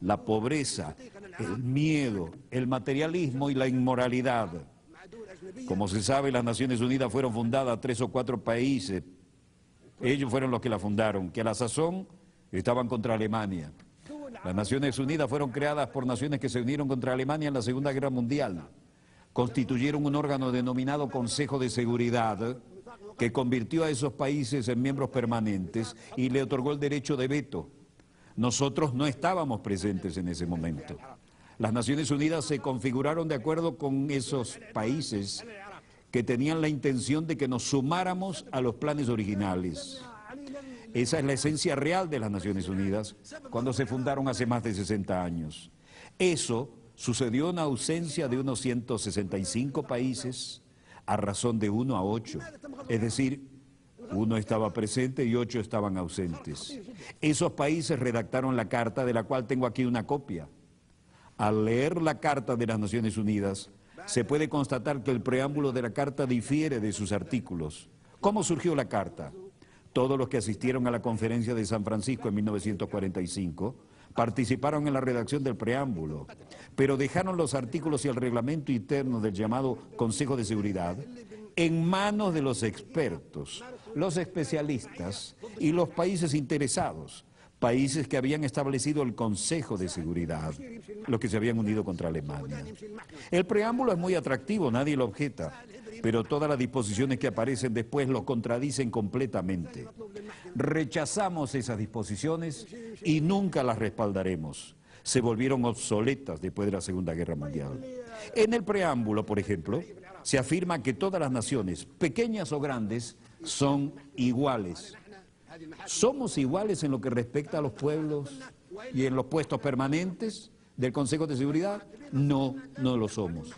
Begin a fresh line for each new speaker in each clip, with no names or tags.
la pobreza, el miedo, el materialismo y la inmoralidad. Como se sabe, las Naciones Unidas fueron fundadas 3 o 4 países. Ellos fueron los que la fundaron, que a la sazón estaban contra Alemania. Las Naciones Unidas fueron creadas por naciones que se unieron contra Alemania en la Segunda Guerra Mundial. Constituyeron un órgano denominado Consejo de Seguridad, que convirtió a esos países en miembros permanentes y le otorgó el derecho de veto. Nosotros no estábamos presentes en ese momento. Las Naciones Unidas se configuraron de acuerdo con esos países que tenían la intención de que nos sumáramos a los planes originales. Esa es la esencia real de las Naciones Unidas cuando se fundaron hace más de 60 años. Eso sucedió en ausencia de unos 165 países a razón de 1 a 8. Es decir, 1 estaba presente y 8 estaban ausentes. Esos países redactaron la carta, de la cual tengo aquí una copia. Al leer la Carta de las Naciones Unidas, se puede constatar que el preámbulo de la Carta difiere de sus artículos. ¿Cómo surgió la Carta? Todos los que asistieron a la Conferencia de San Francisco en 1945 participaron en la redacción del preámbulo, pero dejaron los artículos y el reglamento interno del llamado Consejo de Seguridad en manos de los expertos, los especialistas y los países interesados, países que habían establecido el Consejo de Seguridad, los que se habían unido contra Alemania. El preámbulo es muy atractivo, nadie lo objeta, pero todas las disposiciones que aparecen después lo contradicen completamente. Rechazamos esas disposiciones y nunca las respaldaremos. Se volvieron obsoletas después de la Segunda Guerra Mundial. En el preámbulo, por ejemplo, se afirma que todas las naciones, pequeñas o grandes, son iguales. ¿Somos iguales en lo que respecta a los pueblos y en los puestos permanentes del Consejo de Seguridad? No, no lo somos.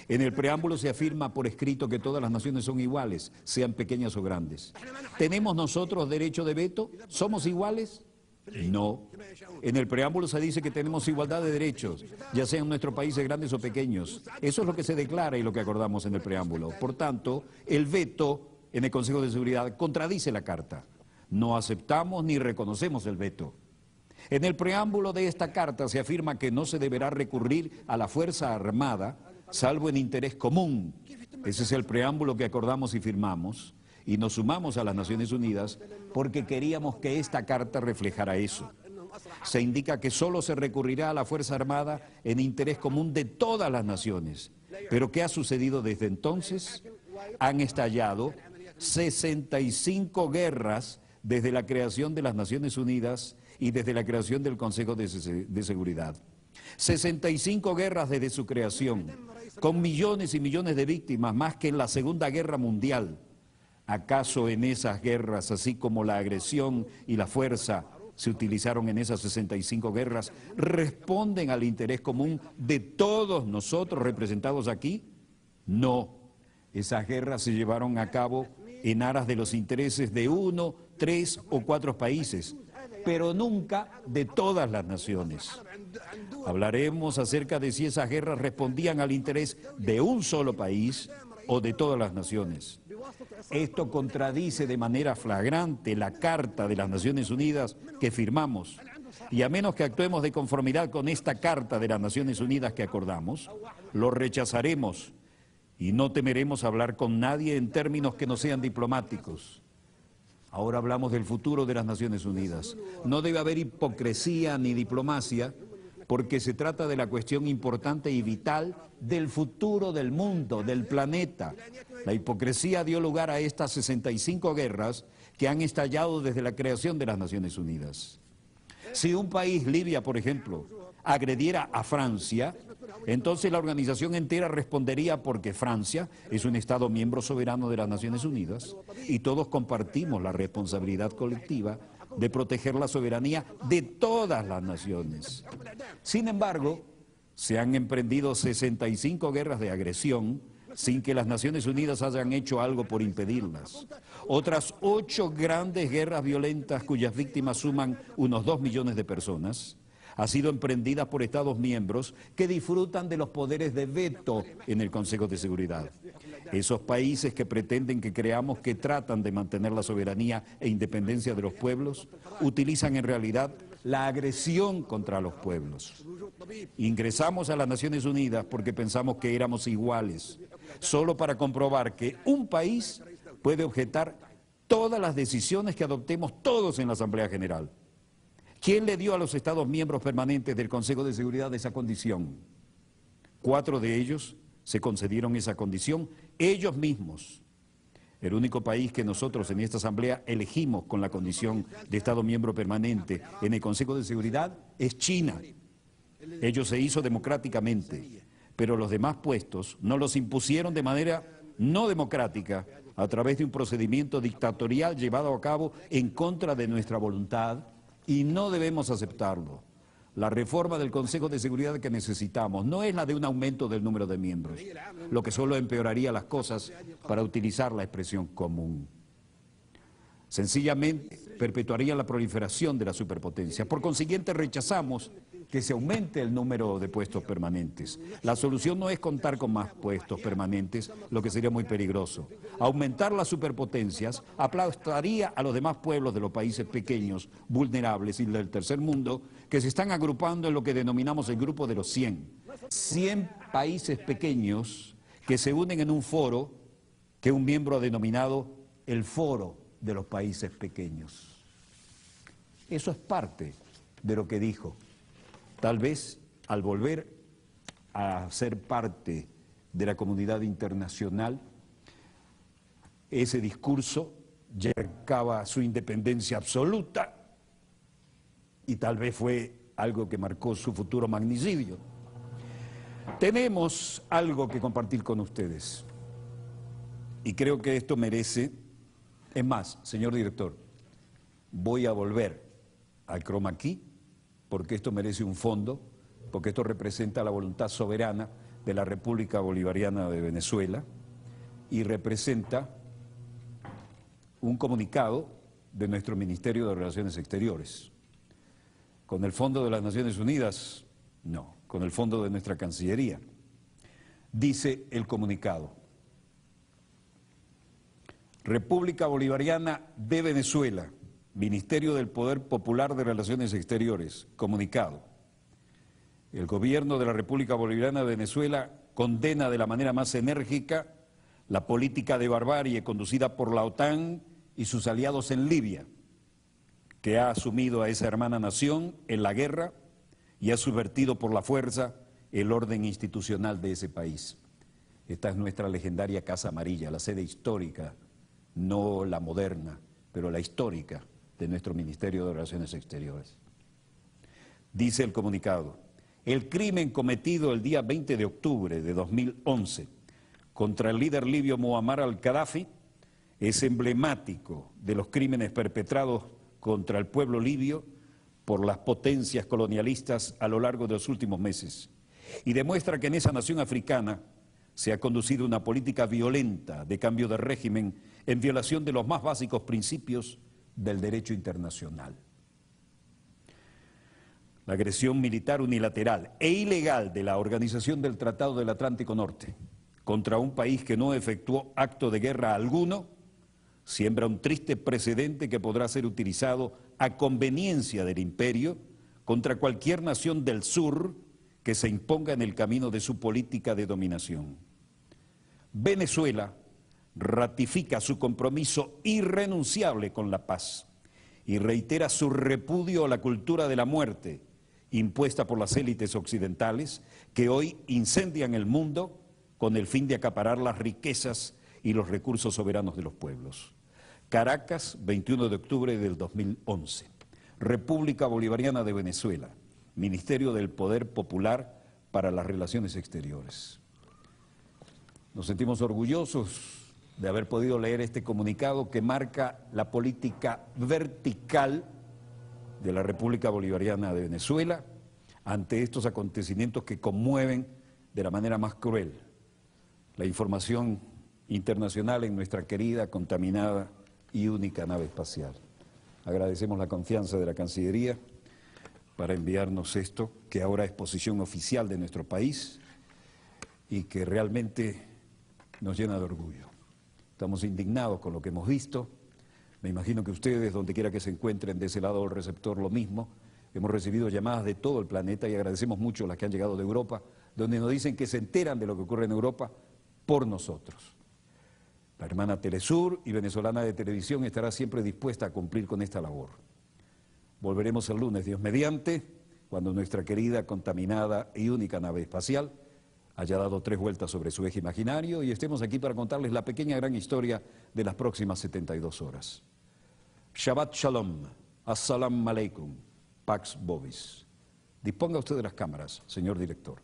En el preámbulo se afirma por escrito que todas las naciones son iguales, sean pequeñas o grandes. ¿Tenemos nosotros derecho de veto? ¿Somos iguales? No. En el preámbulo se dice que tenemos igualdad de derechos, ya sean nuestros países grandes o pequeños. Eso es lo que se declara y lo que acordamos en el preámbulo. Por tanto, el veto en el Consejo de Seguridad contradice la Carta. No aceptamos ni reconocemos el veto. En el preámbulo de esta Carta se afirma que no se deberá recurrir a la Fuerza Armada, salvo en interés común. Ese es el preámbulo que acordamos y firmamos, y nos sumamos a las Naciones Unidas porque queríamos que esta Carta reflejara eso. Se indica que solo se recurrirá a la Fuerza Armada en interés común de todas las naciones. ¿Pero qué ha sucedido desde entonces? Han estallado 65 guerras desde la creación de las Naciones Unidas y desde la creación del Consejo de Seguridad. 65 guerras desde su creación, con millones y millones de víctimas, más que en la Segunda Guerra Mundial. ¿Acaso en esas guerras, así como la agresión y la fuerza se utilizaron en esas 65 guerras, responden al interés común de todos nosotros representados aquí? No. Esas guerras se llevaron a cabo en aras de los intereses de 1, 3 o 4 países, pero nunca de todas las naciones. Hablaremos acerca de si esas guerras respondían al interés de un solo país o de todas las naciones. Esto contradice de manera flagrante la Carta de las Naciones Unidas que firmamos, y a menos que actuemos de conformidad con esta Carta de las Naciones Unidas que acordamos, lo rechazaremos y no temeremos hablar con nadie en términos que no sean diplomáticos. Ahora hablamos del futuro de las Naciones Unidas. No debe haber hipocresía ni diplomacia, porque se trata de la cuestión importante y vital del futuro del mundo, del planeta. La hipocresía dio lugar a estas 65 guerras que han estallado desde la creación de las Naciones Unidas. Si un país, Libia por ejemplo, agrediera a Francia, entonces la organización entera respondería porque Francia es un Estado miembro soberano de las Naciones Unidas y todos compartimos la responsabilidad colectiva de proteger la soberanía de todas las naciones. Sin embargo, se han emprendido 65 guerras de agresión sin que las Naciones Unidas hayan hecho algo por impedirlas. Otras 8 grandes guerras violentas cuyas víctimas suman unos 2 millones de personas han sido emprendidas por Estados miembros que disfrutan de los poderes de veto en el Consejo de Seguridad. Esos países que pretenden que creamos que tratan de mantener la soberanía e independencia de los pueblos, utilizan en realidad la agresión contra los pueblos. Ingresamos a las Naciones Unidas porque pensamos que éramos iguales, solo para comprobar que un país puede objetar todas las decisiones que adoptemos todos en la Asamblea General. ¿Quién le dio a los Estados miembros permanentes del Consejo de Seguridad esa condición? 4 de ellos se concedieron esa condición ellos mismos. El único país que nosotros en esta Asamblea elegimos con la condición de Estado miembro permanente en el Consejo de Seguridad es China. Ello se hizo democráticamente, pero los demás puestos nos los impusieron de manera no democrática a través de un procedimiento dictatorial llevado a cabo en contra de nuestra voluntad y no debemos aceptarlo. La reforma del Consejo de Seguridad que necesitamos no es la de un aumento del número de miembros, lo que solo empeoraría las cosas para utilizar la expresión común. Sencillamente perpetuaría la proliferación de la superpotencia. Por consiguiente, rechazamos que se aumente el número de puestos permanentes. La solución no es contar con más puestos permanentes, lo que sería muy peligroso. Aumentar las superpotencias aplastaría a los demás pueblos de los países pequeños, vulnerables y del tercer mundo, que se están agrupando en lo que denominamos el grupo de los 100. 100 países pequeños que se unen en un foro que un miembro ha denominado el Foro de los Países Pequeños. Eso es parte de lo que dijo. Tal vez al volver a ser parte de la comunidad internacional, ese discurso ya marcaba su independencia absoluta y tal vez fue algo que marcó su futuro magnicidio. Tenemos algo que compartir con ustedes y creo que esto merece, es más, señor director, voy a volver al chroma key porque esto merece un fondo, porque esto representa la voluntad soberana de la República Bolivariana de Venezuela y representa un comunicado de nuestro Ministerio de Relaciones Exteriores. Con el Fondo de las Naciones Unidas, no, con el Fondo de nuestra Cancillería. Dice el comunicado: República Bolivariana de Venezuela, Ministerio del Poder Popular de Relaciones Exteriores, comunicado. El gobierno de la República Bolivariana de Venezuela condena de la manera más enérgica la política de barbarie conducida por la OTAN y sus aliados en Libia, que ha asumido a esa hermana nación en la guerra y ha subvertido por la fuerza el orden institucional de ese país. Esta es nuestra legendaria Casa Amarilla, la sede histórica, no la moderna, pero la histórica de nuestro Ministerio de Relaciones Exteriores. Dice el comunicado: el crimen cometido el día 20 de octubre de 2011 contra el líder libio Muammar al-Gaddafi es emblemático de los crímenes perpetrados contra el pueblo libio por las potencias colonialistas a lo largo de los últimos meses y demuestra que en esa nación africana se ha conducido una política violenta de cambio de régimen en violación de los más básicos principios del derecho internacional. La agresión militar unilateral e ilegal de la Organización del Tratado del Atlántico Norte contra un país que no efectuó acto de guerra alguno siembra un triste precedente que podrá ser utilizado a conveniencia del imperio contra cualquier nación del sur que se imponga en el camino de su política de dominación. Venezuela ratifica su compromiso irrenunciable con la paz y reitera su repudio a la cultura de la muerte impuesta por las élites occidentales que hoy incendian el mundo con el fin de acaparar las riquezas y los recursos soberanos de los pueblos. Caracas, 21 de octubre del 2011. República Bolivariana de Venezuela, Ministerio del Poder Popular para las Relaciones Exteriores. Nos sentimos orgullosos de haber podido leer este comunicado que marca la política vertical de la República Bolivariana de Venezuela ante estos acontecimientos que conmueven de la manera más cruel la información internacional en nuestra querida, contaminada y única nave espacial. Agradecemos la confianza de la Cancillería para enviarnos esto, que ahora es posición oficial de nuestro país y que realmente nos llena de orgullo. Estamos indignados con lo que hemos visto. Me imagino que ustedes, donde quiera que se encuentren de ese lado del receptor, lo mismo. Hemos recibido llamadas de todo el planeta y agradecemos mucho las que han llegado de Europa, donde nos dicen que se enteran de lo que ocurre en Europa por nosotros. La hermana Telesur y Venezolana de Televisión estará siempre dispuesta a cumplir con esta labor. Volveremos el lunes, Dios mediante, cuando nuestra querida, contaminada y única nave espacial haya dado 3 vueltas sobre su eje imaginario y estemos aquí para contarles la pequeña gran historia de las próximas 72 horas. Shabbat Shalom, Assalamu Alaikum, Pax Bovis. Disponga usted de las cámaras, señor director.